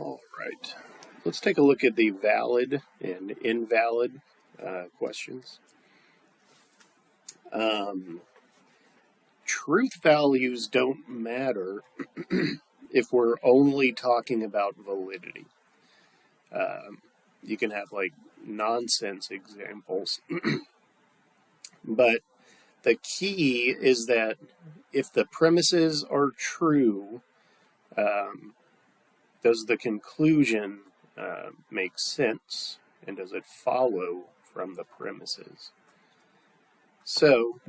All right, let's take a look at the valid and invalid questions. Truth values don't matter if we're only talking about validity. You can have like nonsense examples, but the key is that if the premises are true, does the conclusion make sense, and does it follow from the premises? So,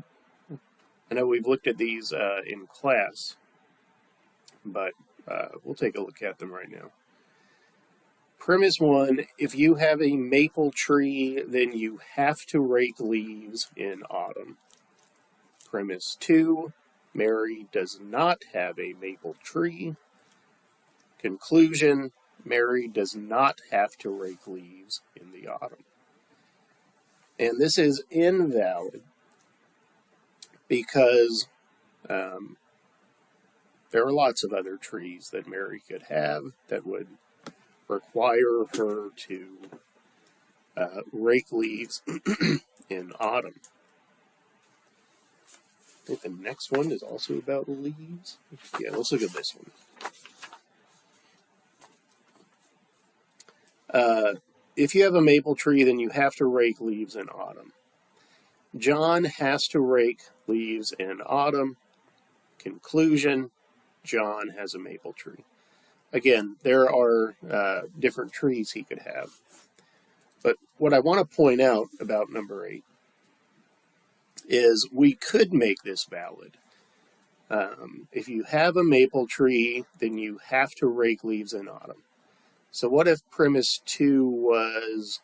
I know we've looked at these in class, but we'll take a look at them right now. Premise 1, if you have a maple tree, then you have to rake leaves in autumn. Premise 2, Mary does not have a maple tree. Conclusion, Mary does not have to rake leaves in the autumn. And this is invalid because there are lots of other trees that Mary could have that would require her to rake leaves in autumn. I think the next one is also about leaves. Yeah, let's look at this one. If you have a maple tree, then you have to rake leaves in autumn. John has to rake leaves in autumn. Conclusion, John has a maple tree. Again, there are different trees he could have. But what I want to point out about number 8 is we could make this valid. If you have a maple tree, then you have to rake leaves in autumn. So what if premise 2 was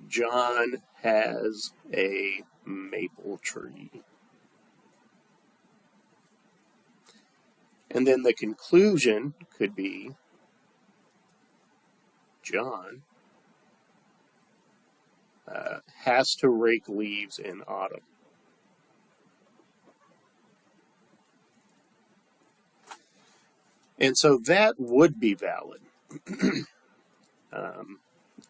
John has a maple tree? And then the conclusion could be John has to rake leaves in autumn. And so that would be valid.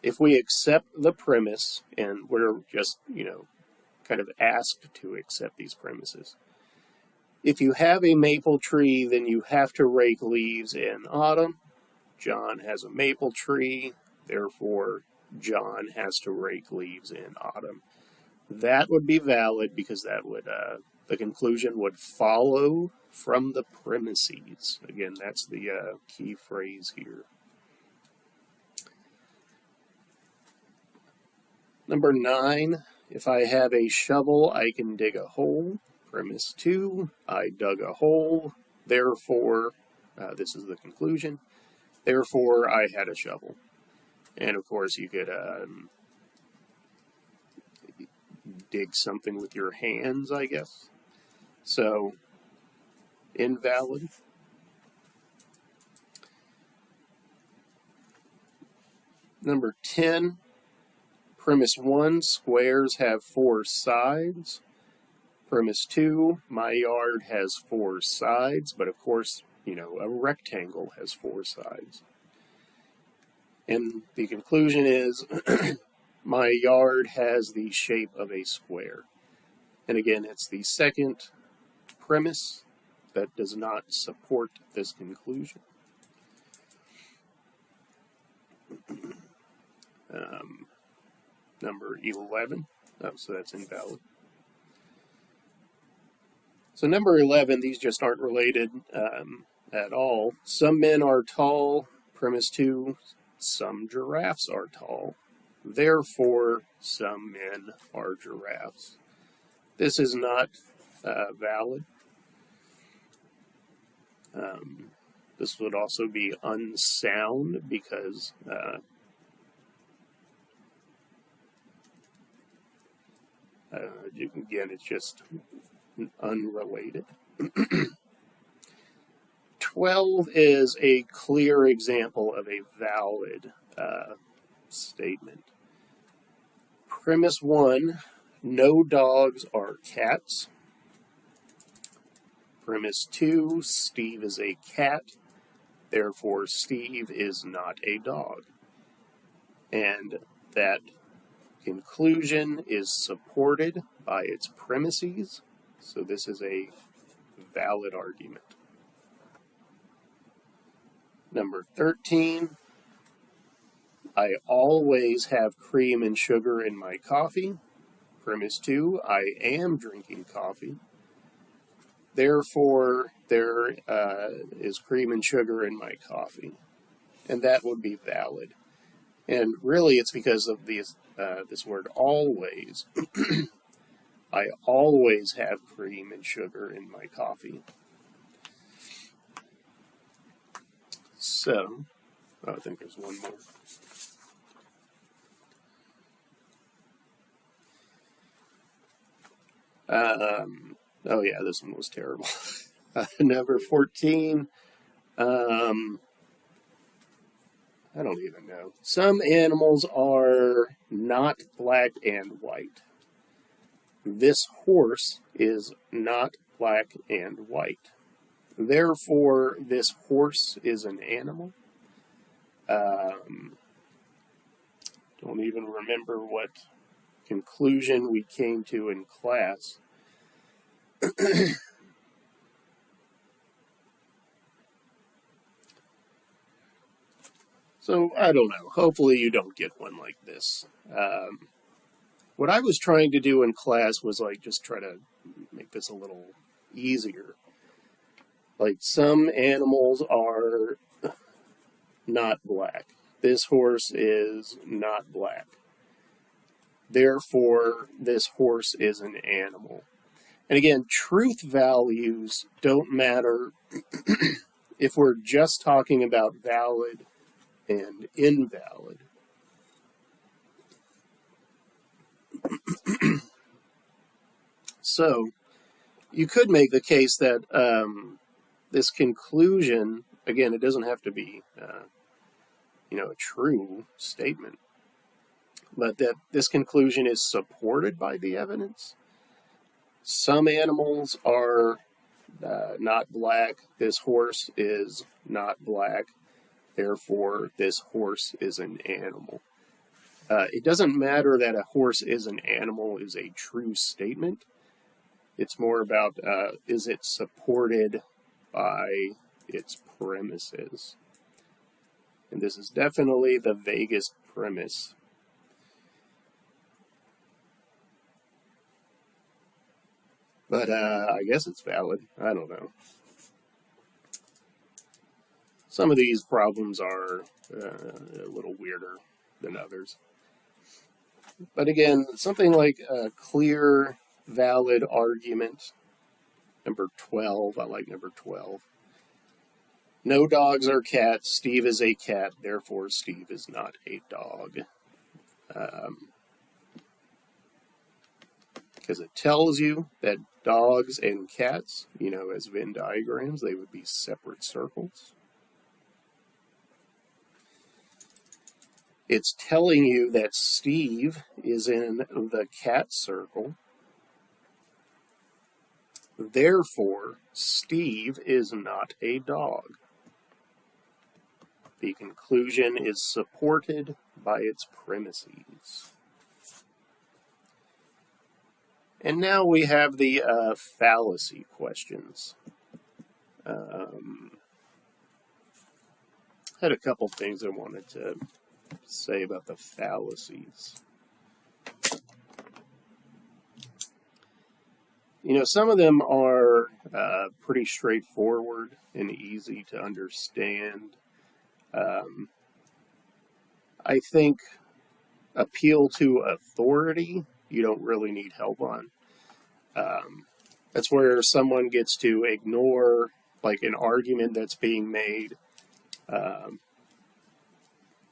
If we accept the premise, and we're just, kind of asked to accept these premises. If you have a maple tree, then you have to rake leaves in autumn. John has a maple tree, therefore John has to rake leaves in autumn. That would be valid because that would the conclusion would follow from the premises. Again, that's the key phrase here. Number 9, if I have a shovel, I can dig a hole. Premise 2, I dug a hole, therefore, this is the conclusion, therefore I had a shovel. And of course you could dig something with your hands, I guess. So, invalid. Number 10, premise 1, squares have 4 sides. Premise 2, my yard has 4 sides, but of course, a rectangle has 4 sides. And the conclusion is, my yard has the shape of a square. And again, it's the second premise that does not support this conclusion. Number 11, so that's invalid. So number 11, these just aren't related at all. Some men are tall. Premise 2, some giraffes are tall. Therefore, some men are giraffes. This is not valid. This would also be unsound because again, it's just unrelated. 12 is a clear example of a valid statement. Premise 1, no dogs are cats. Premise 2, Steve is a cat. therefore Steve is not a dog. And that conclusion is supported by its premises, so this is a valid argument. Number 13, I always have cream and sugar in my coffee. Premise 2, I am drinking coffee. Therefore, there is cream and sugar in my coffee. And that would be valid. And really, it's because of this word always. I always have cream and sugar in my coffee. So, I think there's one more. Oh yeah, this one was terrible. Number 14. I don't even know. Some animals are not black and white. This horse is not black and white. Therefore, this horse is an animal. Don't even remember what conclusion we came to in class. So, I don't know. Hopefully you don't get one like this. What I was trying to do in class was just try to make this a little easier. Some animals are not black. This horse is not black. Therefore, this horse is an animal. And again, truth values don't matter if we're just talking about valid and invalid. So, you could make the case that this conclusion, again, it doesn't have to be a true statement, but that this conclusion is supported by the evidence. Some animals are not black. This horse is not black. Therefore, this horse is an animal. It doesn't matter that a horse is an animal is a true statement. It's more about, is it supported by its premises? And this is definitely the vaguest premise. But I guess it's valid. I don't know. Some of these problems are a little weirder than others. But again, something like a clear, valid argument. Number 12, I like number 12. No dogs are cats. Steve is a cat. Therefore, Steve is not a dog. Because it tells you that dogs and cats, as Venn diagrams, they would be separate circles. It's telling you that Steve is in the cat circle. Therefore, Steve is not a dog. The conclusion is supported by its premises. And now we have the fallacy questions. Had a couple things I wanted to say about the fallacies. Some of them are pretty straightforward and easy to understand. I think appeal to authority, you don't really need help on. That's where someone gets to ignore an argument that's being made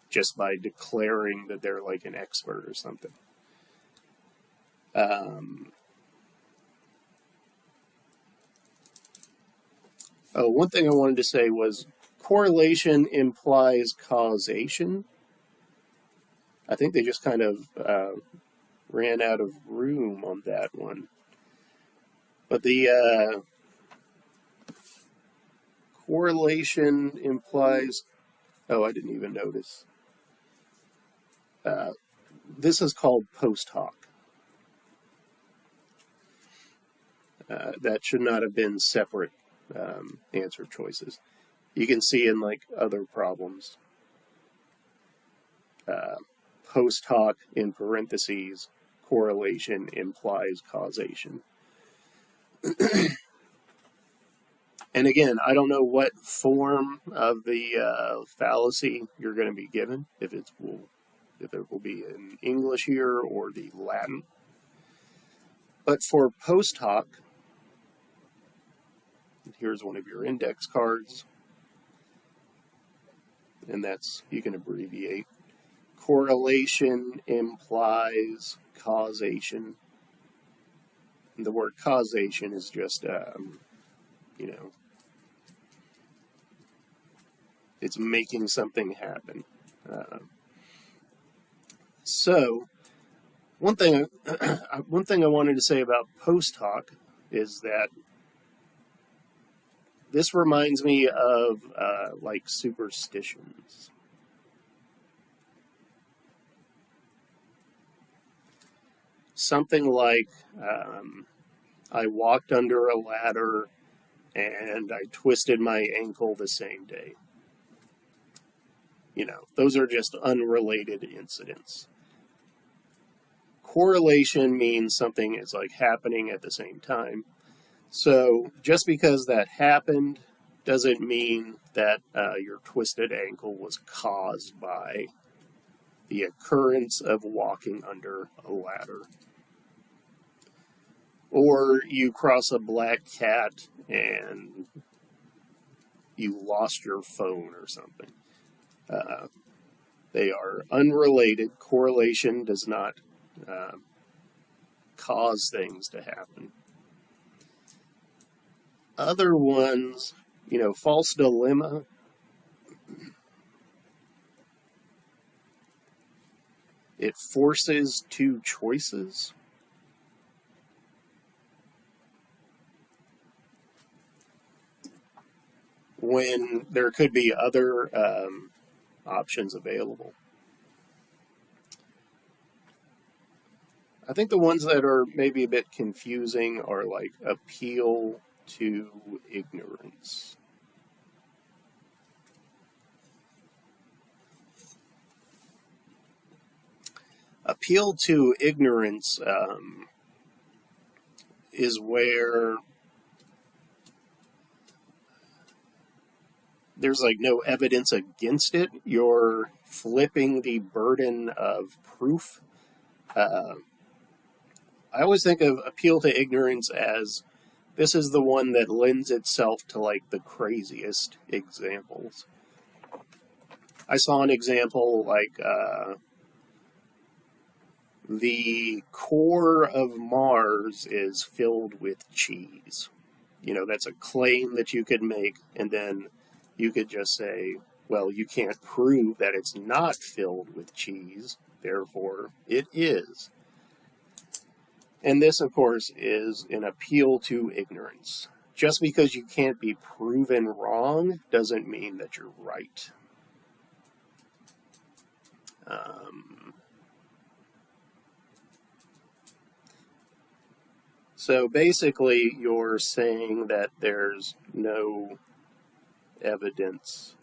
just by declaring that they're an expert or something. One thing I wanted to say was correlation implies causation. I think they just kind of ran out of room on that one. But the correlation implies, oh, I didn't even notice. This is called post hoc. That should not have been separate answer choices. You can see in like other problems, post hoc in parentheses, correlation implies causation. And again, I don't know what form of the fallacy you're going to be given, if it will be in English here or the Latin. But for post hoc, here's one of your index cards, and that's, you can abbreviate. Correlation implies causation. And the word causation is just, it's making something happen. So, one thing I wanted to say about post hoc is that this reminds me of like superstitions. Something like I walked under a ladder and I twisted my ankle the same day. Those are just unrelated incidents. Correlation means something is like happening at the same time. So just because that happened doesn't mean that your twisted ankle was caused by the occurrence of walking under a ladder. Or you cross a black cat and you lost your phone or something. They are unrelated. Correlation does not cause things to happen. Other ones, false dilemma. It forces two choices. When there could be other options available. I think the ones that are maybe a bit confusing are like appeal to ignorance. Appeal to ignorance is where there's like no evidence against it. You're flipping the burden of proof. I always think of appeal to ignorance as this is the one that lends itself to like the craziest examples. I saw an example like the core of Mars is filled with cheese. That's a claim that you could make, and then you could just say, well, you can't prove that it's not filled with cheese, therefore it is. And this, of course, is an appeal to ignorance. Just because you can't be proven wrong doesn't mean that you're right. So basically, you're saying that there's no evidence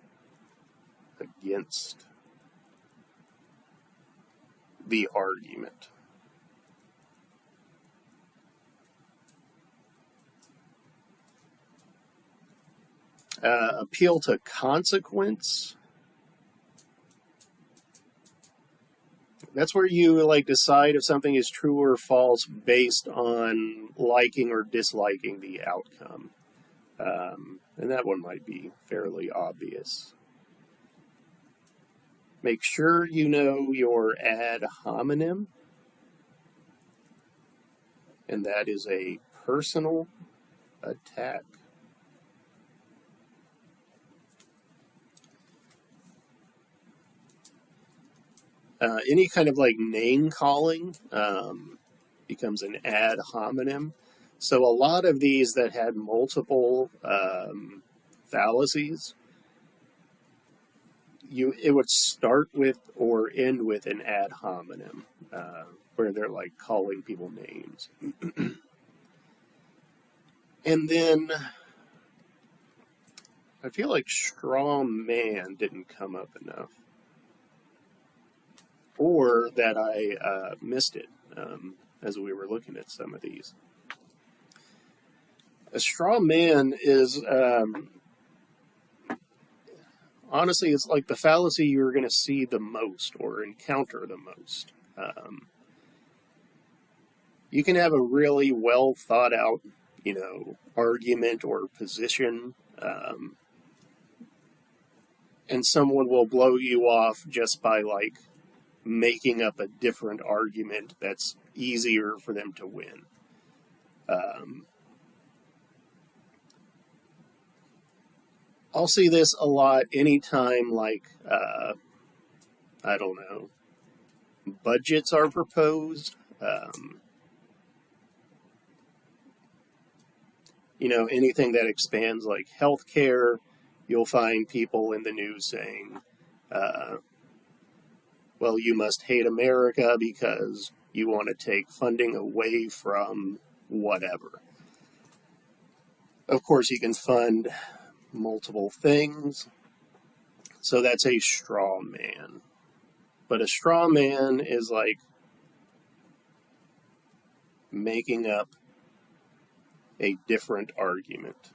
against the argument. Appeal to consequence. That's where you like decide if something is true or false based on liking or disliking the outcome. And that one might be fairly obvious. Make sure you know your ad hominem. And that is a personal attack. Any kind of like name calling becomes an ad hominem. So a lot of these that had multiple fallacies, it would start with or end with an ad hominem, where they're like calling people names. And then I feel like straw man didn't come up enough, or that I missed it as we were looking at some of these. A straw man is, honestly, it's like the fallacy you're going to see the most or encounter the most. You can have a really well thought out, argument or position, and someone will blow you off just by making up a different argument that's easier for them to win. I'll see this a lot anytime, I don't know, budgets are proposed. Anything that expands like healthcare, you'll find people in the news saying, well, you must hate America because you want to take funding away from whatever. Of course, you can fund multiple things, so that's a straw man. But a straw man is like making up a different argument.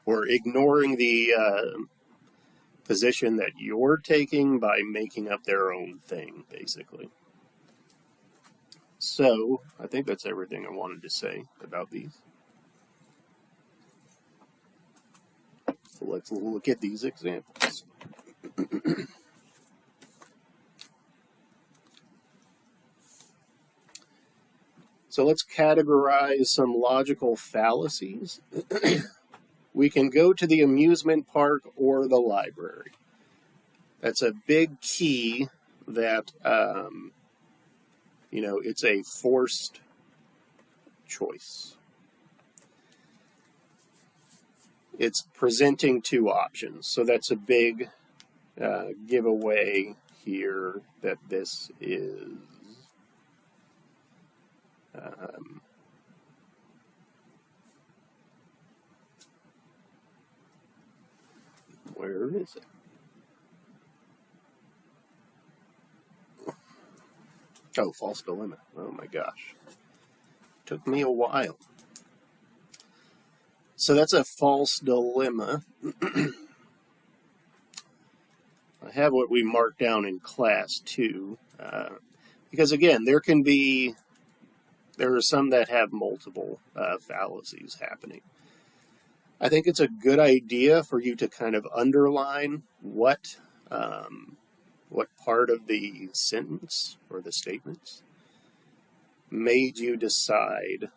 Or ignoring the position that you're taking by making up their own thing, basically. So, I think that's everything I wanted to say about these. So let's look at these examples. So let's categorize some logical fallacies. We can go to the amusement park or the library. That's a big key that, it's a forced choice. It's presenting two options. So that's a big giveaway here that this is where is it? Oh, false dilemma. Oh my gosh. Took me a while. So that's a false dilemma. I have what we marked down in class too. Because again, there are some that have multiple fallacies happening. I think it's a good idea for you to kind of underline what part of the sentence or the statements made you decide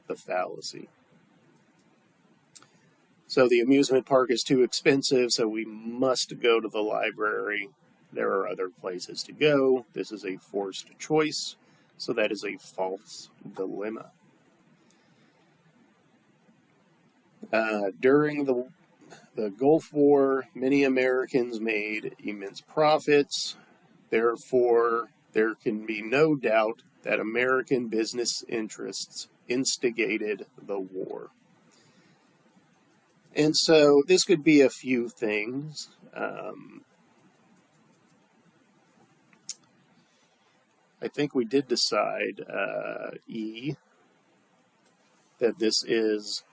the fallacy. So the amusement park is too expensive, so we must go to the library. There are other places to go. This is a forced choice, so that is a false dilemma. During the Gulf War, many Americans made immense profits. Therefore, there can be no doubt that American business interests instigated the war. And so this could be a few things. I think we did decide, E, that this is,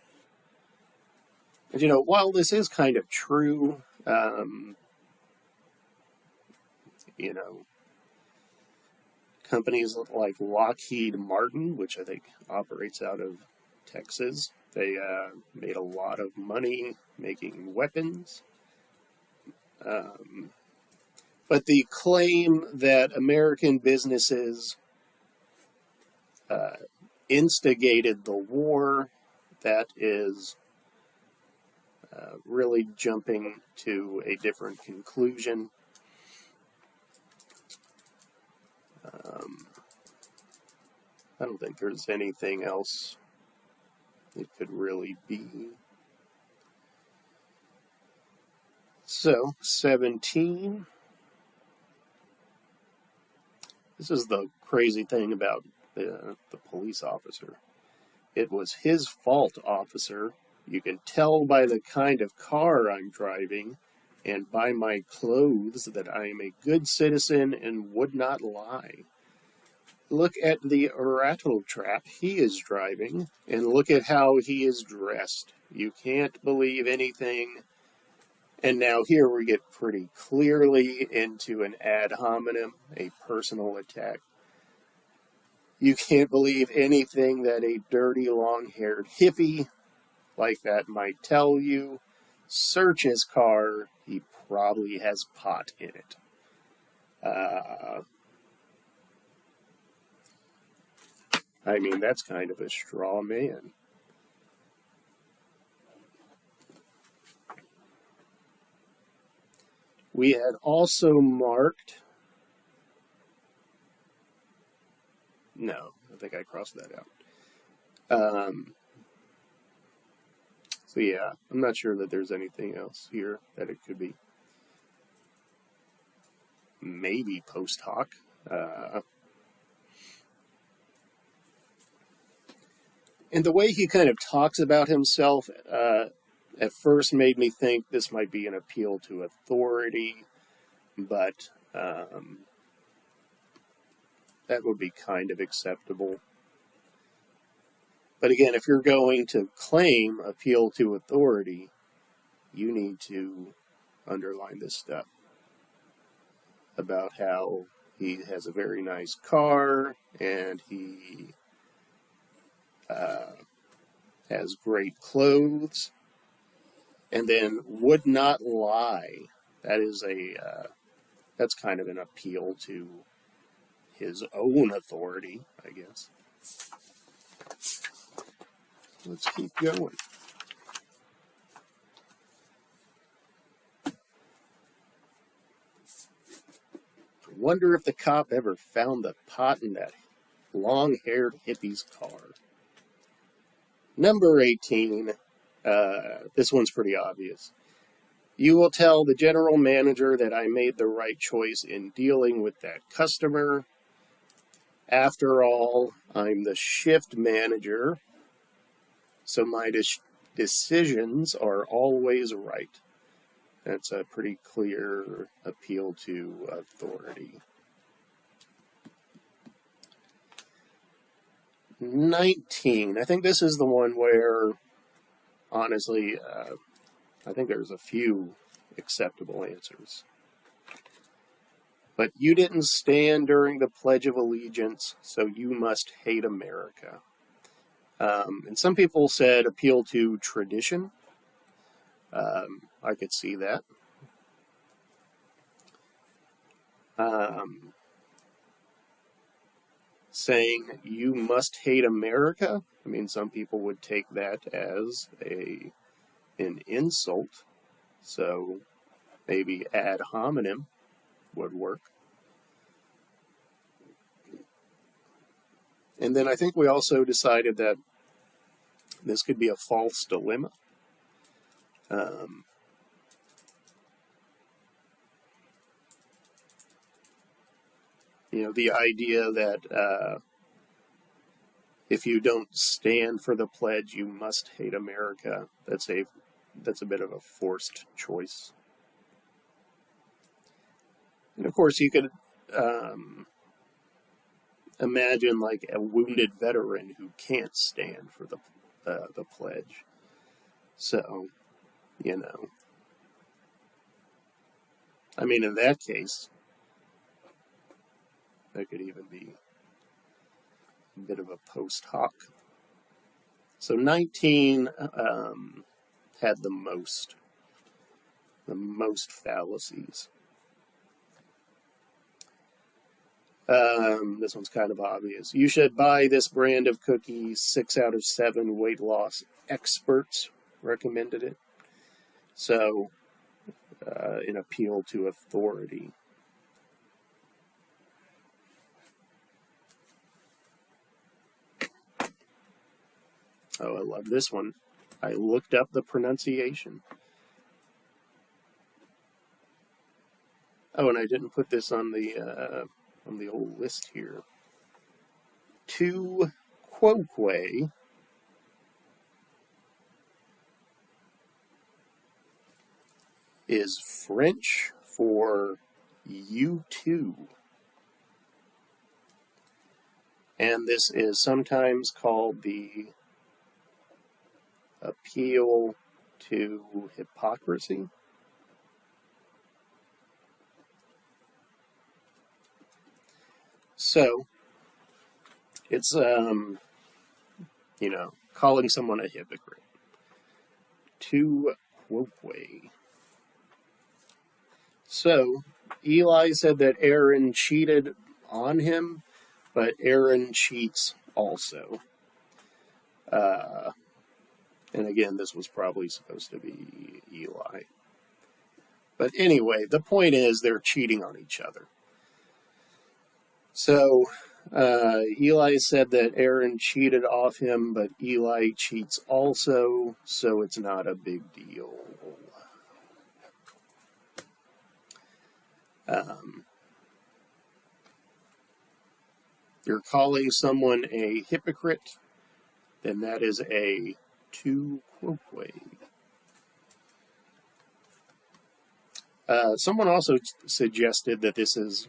while this is kind of true, companies like Lockheed Martin, which I think operates out of Texas, they made a lot of money making weapons. But the claim that American businesses instigated the war, that is really jumping to a different conclusion. I don't think there's anything else it could really be. So, 17. This is the crazy thing about the police officer. It was his fault, officer. You can tell by the kind of car I'm driving and by my clothes that I am a good citizen and would not lie. Look at the rattletrap he is driving, and look at how he is dressed. You can't believe anything. And now here we get pretty clearly into an ad hominem, a personal attack. You can't believe anything that a dirty, long-haired hippie like that might tell you. Search his car. He probably has pot in it. I mean, that's kind of a straw man. We had also marked... No, I think I crossed that out. So yeah, I'm not sure that there's anything else here that it could be. Maybe post hoc. And the way he kind of talks about himself at first made me think this might be an appeal to authority, but that would be kind of acceptable. But again, if you're going to claim appeal to authority, you need to underline this stuff about how he has a very nice car and he has great clothes, and then would not lie. That is that's kind of an appeal to his own authority, I guess. Let's keep going. I wonder if the cop ever found the pot in that long-haired hippie's car. Number 18. This one's pretty obvious. You will tell the general manager that I made the right choice in dealing with that customer. After all, I'm the shift manager, so my decisions are always right. That's a pretty clear appeal to authority. 19. I think this is the one where, honestly, I think there's a few acceptable answers. But you didn't stand during the Pledge of Allegiance, so you must hate America. And some people said appeal to tradition. I could see that. Saying you must hate America, I mean, some people would take that as an insult. So maybe ad hominem would work. And then I think we also decided that this could be a false dilemma. The idea that if you don't stand for the pledge, you must hate America. That's a bit of a forced choice. And of course, you could imagine like a wounded veteran who can't stand for the pledge. So, I mean, in that case, that could even be a bit of a post hoc. So 19 had the most fallacies. This one's kind of obvious. You should buy this brand of cookie. 6 out of 7 weight loss experts recommended it. So, an appeal to authority. Oh, I love this one. I looked up the pronunciation. Oh, and I didn't put this on the old list here. Tu quoque is French for you too. And this is sometimes called the appeal to hypocrisy. So, it's, calling someone a hypocrite. Tu quoque. So, Eli said that Aaron cheated on him, but Aaron cheats also. And again, this was probably supposed to be Eli. But anyway, the point is they're cheating on each other. So, Eli said that Aaron cheated off him, but Eli cheats also, so it's not a big deal. You're calling someone a hypocrite, then that is a tu quoque. Someone also suggested that this is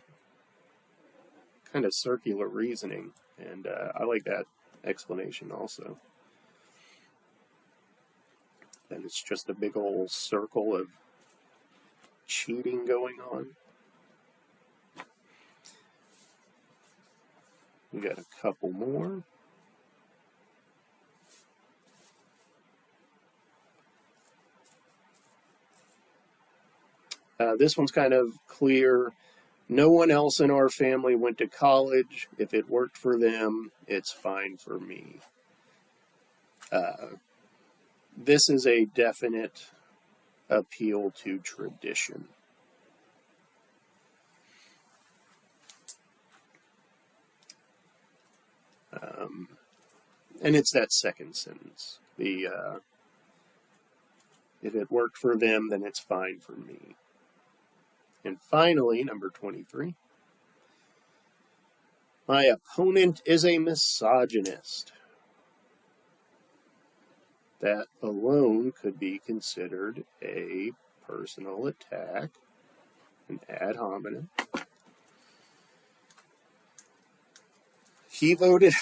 kind of circular reasoning, and I like that explanation also. That it's just a big old circle of cheating going on. We got a couple more. This one's kind of clear. No one else in our family went to college. If it worked for them, it's fine for me. This is a definite appeal to tradition. And it's that second sentence. If it worked for them, then it's fine for me. And finally, number 23. My opponent is a misogynist. That alone could be considered a personal attack, an ad hominem. He voted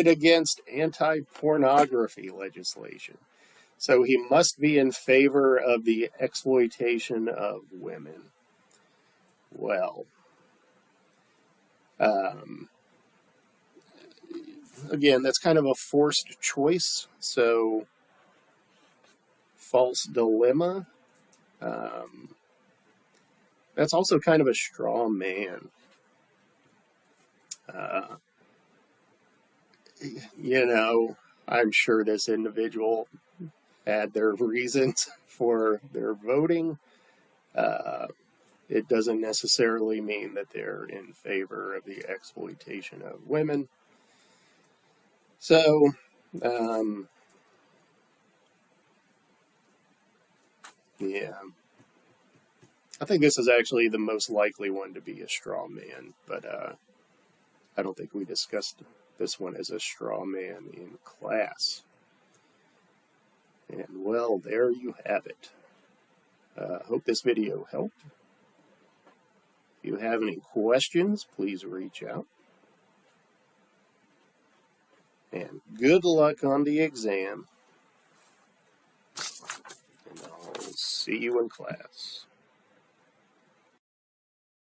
against anti-pornography legislation. So he must be in favor of the exploitation of women. Well, again, that's kind of a forced choice. So, false dilemma. That's also kind of a straw man. I'm sure this individual had their reasons for their voting. It doesn't necessarily mean that they're in favor of the exploitation of women. So, yeah. I think this is actually the most likely one to be a straw man, but I don't think we discussed this one as a straw man in class. And well, there you have it. Hope this video helped. If you have any questions, please reach out. And good luck on the exam. And I'll see you in class.